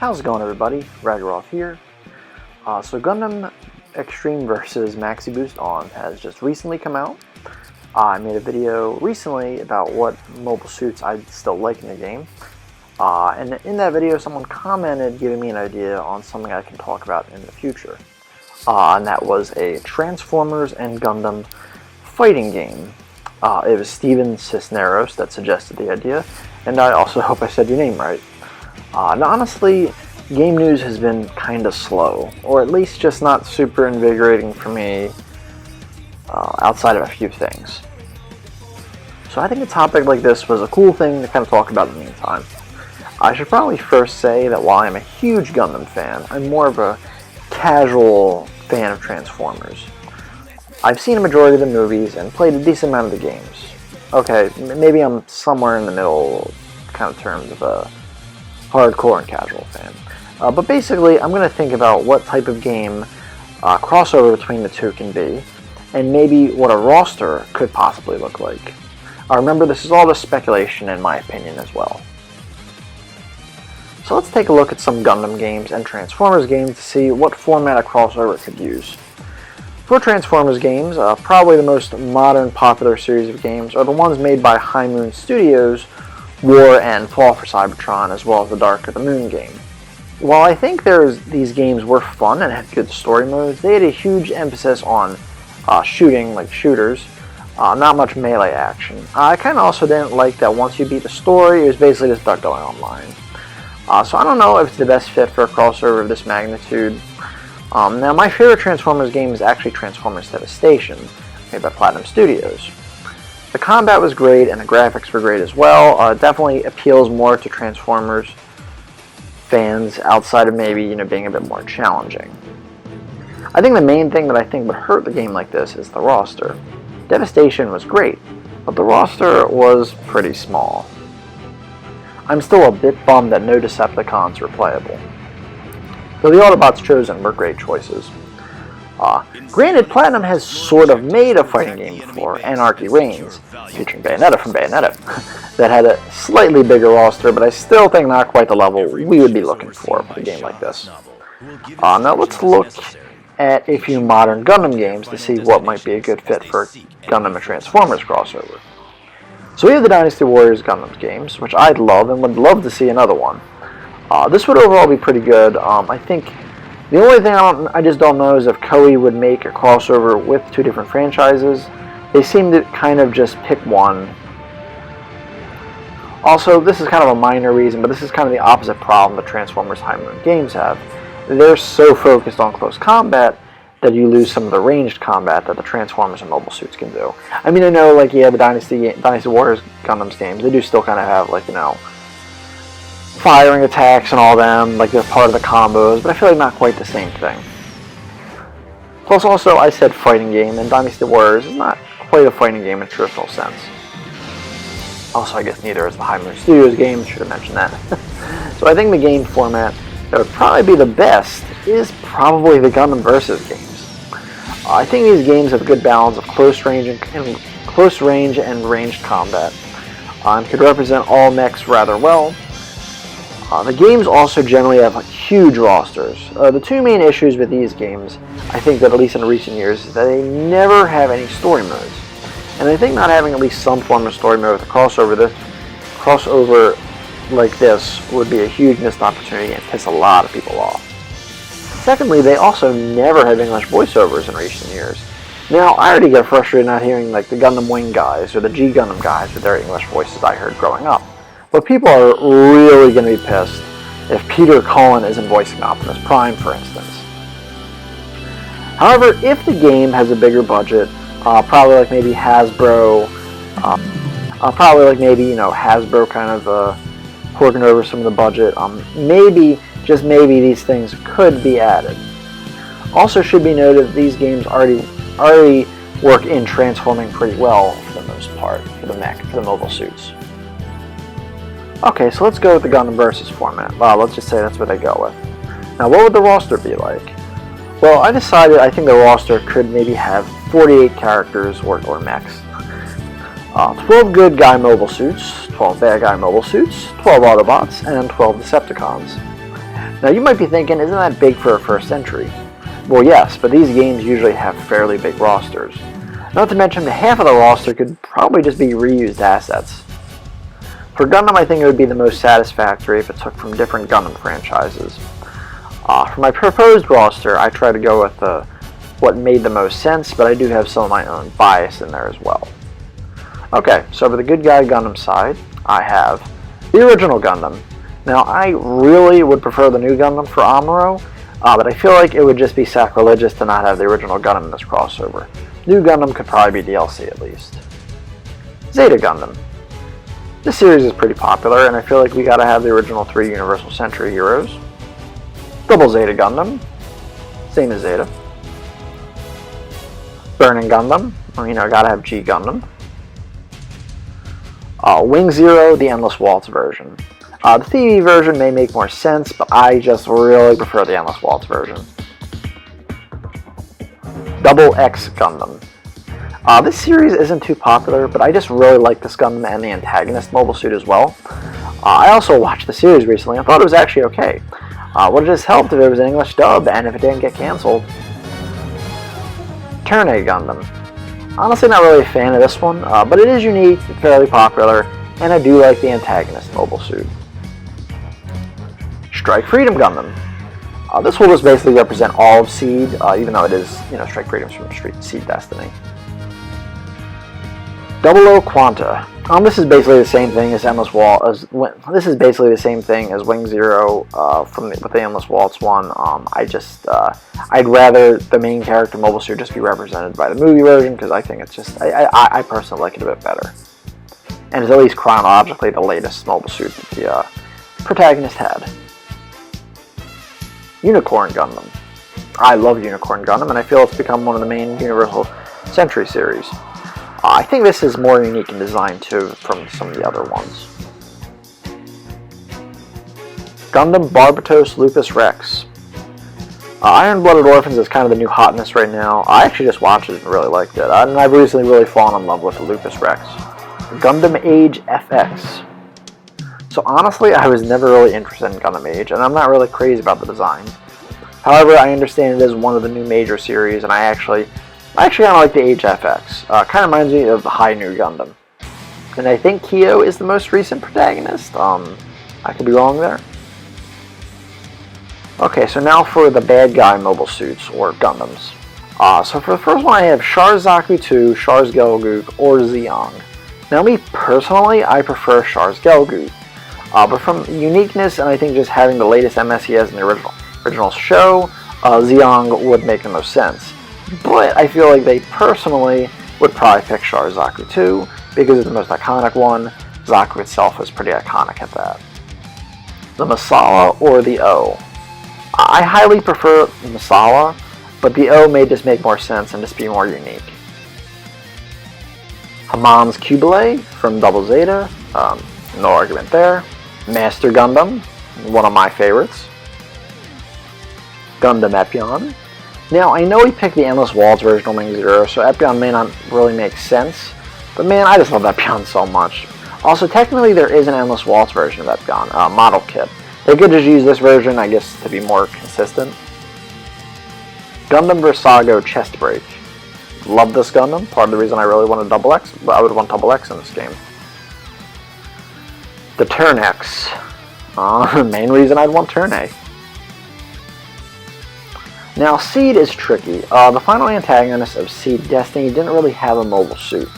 How's it going, everybody? Ragaroff here. So Gundam Extreme vs. Maxi Boost On has just recently come out. I made a video recently about what mobile suits I still like in the game. And in that video, someone commented giving me an idea on something I can talk about in the future. And that was a Transformers and Gundam fighting game. It was Steven Cisneros that suggested the idea, and I also hope I said your name right. Now honestly, game news has been kinda slow, or at least just not super invigorating for me, outside of a few things. So I think a topic like this was a cool thing to kind of talk about in the meantime. I should probably first say that while I'm a huge Gundam fan, I'm more of a casual fan of Transformers. I've seen a majority of the movies and played a decent amount of the games. Okay, maybe I'm somewhere in the middle kind of terms of a hardcore and casual fan. But basically, I'm going to think about what type of game crossover between the two can be, and maybe what a roster could possibly look like. Remember, this is all just speculation in my opinion as well. So let's take a look at some Gundam games and Transformers games to see what format a crossover could use. For Transformers games, probably the most modern popular series of games are the ones made by High Moon Studios, War and Fall for Cybertron, as well as the Dark of the Moon game. While I think these games were fun and had good story modes, they had a huge emphasis on shooting, like shooters, not much melee action. I kind of also didn't like that once you beat the story, it was basically just about going online. So I don't know if it's the best fit for a crossover of this magnitude. Now my favorite Transformers game is actually Transformers Devastation, made by Platinum Studios. The combat was great and the graphics were great as well. It definitely appeals more to Transformers fans outside of maybe, being a bit more challenging. I think the main thing that I think would hurt the game like this is the roster. Devastation was great, but the roster was pretty small. I'm still a bit bummed that no Decepticons were playable, though the Autobots chosen were great choices. Granted, Platinum has sort of made a fighting game before, Anarchy Reigns, featuring Bayonetta from Bayonetta, that had a slightly bigger roster, but I still think not quite the level we would be looking for a game like this. Now let's look at a few modern Gundam games to see what might be a good fit for Gundam and Transformers crossover. So we have the Dynasty Warriors Gundam games, which I'd love and would love to see another one. This would overall be pretty good. I think the only thing I just don't know is if Koei would make a crossover with two different franchises. They seem to kind of just pick one. Also, this is kind of a minor reason, but this is kind of the opposite problem the Transformers High Moon games have. They're so focused on close combat that you lose some of the ranged combat that the Transformers and mobile suits can do. I mean, I know, the Dynasty Warriors Gundam games, they do still kind of have, firing attacks and all them, they're part of the combos, but I feel like not quite the same thing. Plus also, I said fighting game, and Dynasty Warriors is not quite a fighting game in traditional sense. Also, I guess neither is the High Moon Studios game, should have mentioned that. So I think the game format that would probably be the best is probably the Gundam Versus games. I think these games have a good balance of close range and ranged combat, and could represent all mechs rather well. The games also generally have huge rosters. The two main issues with these games, I think that at least in recent years, is that they never have any story modes. And I think not having at least some form of story mode with a crossover like this would be a huge missed opportunity and piss a lot of people off. Secondly, they also never have English voiceovers in recent years. Now, I already get frustrated not hearing the Gundam Wing guys or the G Gundam guys with their English voices I heard growing up. But people are really going to be pissed if Peter Cullen isn't voicing Optimus Prime, for instance. However, if the game has a bigger budget, probably maybe Hasbro, Hasbro kind of porking over some of the budget, maybe, just maybe, these things could be added. Also should be noted that these games already work in transforming pretty well for the most part, for the mobile suits. Okay, so let's go with the Gundam Versus format. Let's just say that's what they go with. Now, what would the roster be like? Well, I decided I think the roster could maybe have 48 characters or mechs. 12 good guy mobile suits, 12 bad guy mobile suits, 12 Autobots, and 12 Decepticons. Now you might be thinking, isn't that big for a first entry? Well, yes, but these games usually have fairly big rosters. Not to mention, half of the roster could probably just be reused assets. For Gundam, I think it would be the most satisfactory if it took from different Gundam franchises. For my proposed roster, I try to go with what made the most sense, but I do have some of my own bias in there as well. Okay, so for the good guy Gundam side, I have the original Gundam. Now, I really would prefer the new Gundam for Amuro, but I feel like it would just be sacrilegious to not have the original Gundam in this crossover. New Gundam could probably be DLC at least. Zeta Gundam. This series is pretty popular, and I feel like we gotta have the original 3 Universal Century heroes. Double Zeta Gundam. Same as Zeta. Burning Gundam. Well, gotta have G Gundam. Wing Zero, the Endless Waltz version. The TV version may make more sense, but I just really prefer the Endless Waltz version. Double X Gundam. This series isn't too popular, but I just really like this Gundam and the antagonist mobile suit as well. I also watched the series recently and thought it was actually okay. Would have just helped if it was an English dub and if it didn't get cancelled. Turn A Gundam. Honestly, not really a fan of this one, but it is unique, fairly popular, and I do like the antagonist mobile suit. Strike Freedom Gundam. This will just basically represent all of Seed, even though it is, Strike Freedom's from Seed Destiny. Double O Quanta. This is basically the same thing as this is basically the same thing as Wing Zero with the Endless Waltz one. I'd rather the main character mobile suit just be represented by the movie version because I think it's just I personally like it a bit better, and it's at least chronologically the latest mobile suit that the protagonist had. Unicorn Gundam. I love Unicorn Gundam, and I feel it's become one of the main Universal Century series. I think this is more unique in design too from some of the other ones. Gundam Barbatos Lupus Rex. Iron-Blooded Orphans is kind of the new hotness right now. I actually just watched it and really liked it. And I've recently really fallen in love with Lupus Rex. Gundam Age FX. So honestly, I was never really interested in Gundam Age, and I'm not really crazy about the design. However, I understand it is one of the new major series, and I actually kind of like the Age FX. Kind of reminds me of the High New Gundam. And I think Kyo is the most recent protagonist. I could be wrong there. Okay, so now for the bad guy mobile suits, or Gundams. So for the first one, I have Char Zaku 2, Char's Gelgoog, or Zeong. Now me personally, I prefer Char's Gelgoog. But from uniqueness, and I think just having the latest MS he has in the original show, Zeong would make the most sense. But I feel like they personally would probably pick Char Zaku 2 because it's the most iconic one. Zaku itself is pretty iconic at that. The Masala or the O. I highly prefer Masala, but the O may just make more sense and just be more unique. Hamon's Kubile from Double Zeta, no argument there. Master Gundam, one of my favorites. Gundam Epyon. Now, I know he picked the Endless Waltz version of Wing Zero, so Epyon may not really make sense, but man, I just love Epyon so much. Also, technically there is an Endless Waltz version of Epyon, model kit. They could just use this version, I guess, to be more consistent. Gundam Versago Chest Break. Love this Gundam. Part of the reason I really wanted Double X, but I would want Double X in this game. The Turn X. Main reason I'd want Turn A. Now, Seed is tricky. The final antagonist of Seed Destiny didn't really have a mobile suit.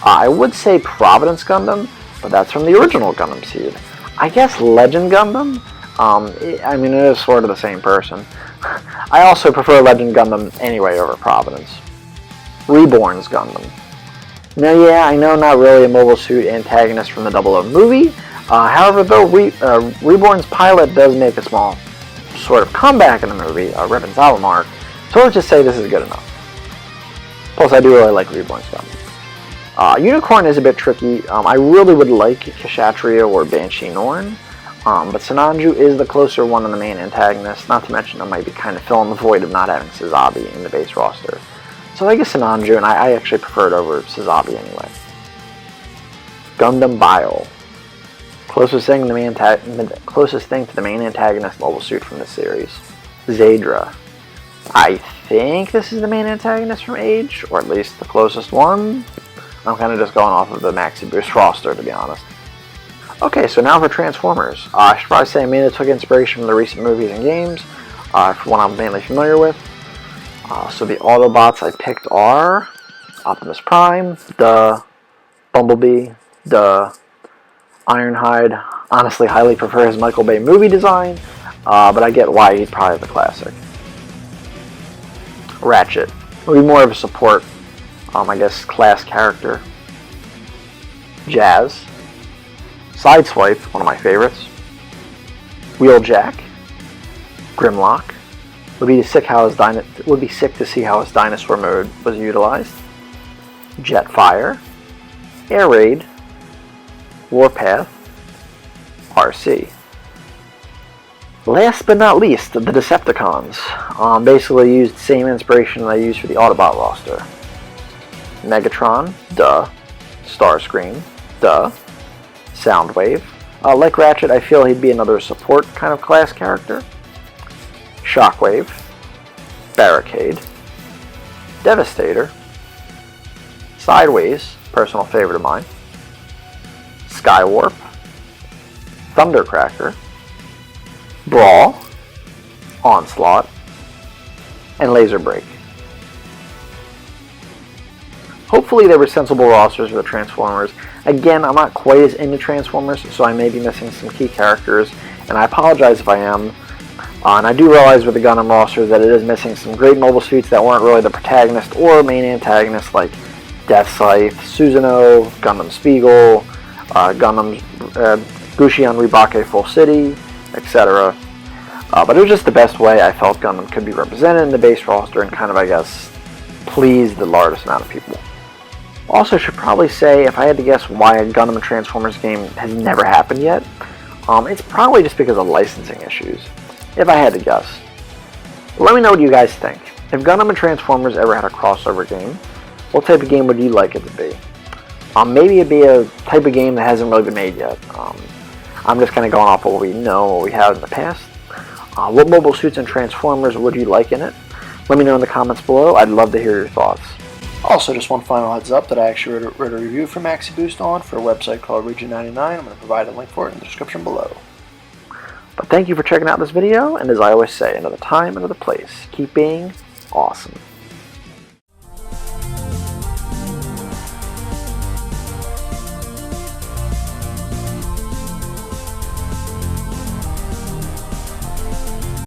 I would say Providence Gundam, but that's from the original Gundam Seed. I guess Legend Gundam? I mean, it is sort of the same person. I also prefer Legend Gundam anyway over Providence. Reborn's Gundam. Now, yeah, I know not really a mobile suit antagonist from the 00 movie. However, though, Reborn's pilot does make a small sort of comeback in the movie, Revan Salamark, so let's just say this is good enough. Plus, I do really like Reborn's Gundam. Unicorn is a bit tricky. I really would like Kshatriya or Banshee Norn, but Sinanju is the closer one on the main antagonist, not to mention it might be kind of filling the void of not having Sazabi in the base roster. So I guess Sinanju, and I actually prefer it over Sazabi anyway. Gundam Bile. Closest thing to the main antagonist mobile suit from the series. Zeta. I think this is the main antagonist from Age, or at least the closest one. I'm kind of just going off of the Maxi Boost roster, to be honest. Okay, so now for Transformers. I should probably say I mainly took inspiration from the recent movies and games, for one I'm mainly familiar with. So the Autobots I picked are Optimus Prime, duh, Bumblebee, duh, Ironhide. Honestly, highly prefer his Michael Bay movie design, but I get why he's probably the classic. Ratchet would be more of a support, I guess, class character. Jazz. Sideswipe, one of my favorites. Wheeljack. Grimlock. Would be sick to see how his dinosaur mode was utilized. Jetfire. Air Raid. Warpath. RC. Last but not least, the Decepticons. Basically used the same inspiration that I used for the Autobot roster. Megatron, duh. Starscream, duh. Soundwave. Like Ratchet, I feel he'd be another support kind of class character. Shockwave. Barricade. Devastator. Sideways, personal favorite of mine. Skywarp. Thundercracker. Brawl. Onslaught. And Laser Break. Hopefully there were sensible rosters for the Transformers. Again, I'm not quite as into Transformers, so I may be missing some key characters, and I apologize if I am. And I do realize with the Gundam roster that it is missing some great mobile suits that weren't really the protagonist or main antagonist, like Death Scythe, Susanoo, Gundam Spiegel, Gundam Gushion Ribake Full City, etc. But it was just the best way I felt Gundam could be represented in the base roster and kind of, I guess, please the largest amount of people. Also, should probably say, if I had to guess why a Gundam and Transformers game has never happened yet, it's probably just because of licensing issues, if I had to guess. Let me know what you guys think. If Gundam and Transformers ever had a crossover game, what type of game would you like it to be? Maybe it'd be a type of game that hasn't really been made yet. I'm just kind of going off of what we know, what we have in the past. What mobile suits and Transformers would you like in it? Let me know in the comments below. I'd love to hear your thoughts. Also, just one final heads up that I actually wrote a review for Maxi Boost on for a website called Region 99. I'm going to provide a link for it in the description below. But thank you for checking out this video, and as I always say, another time, another place. Keep being awesome.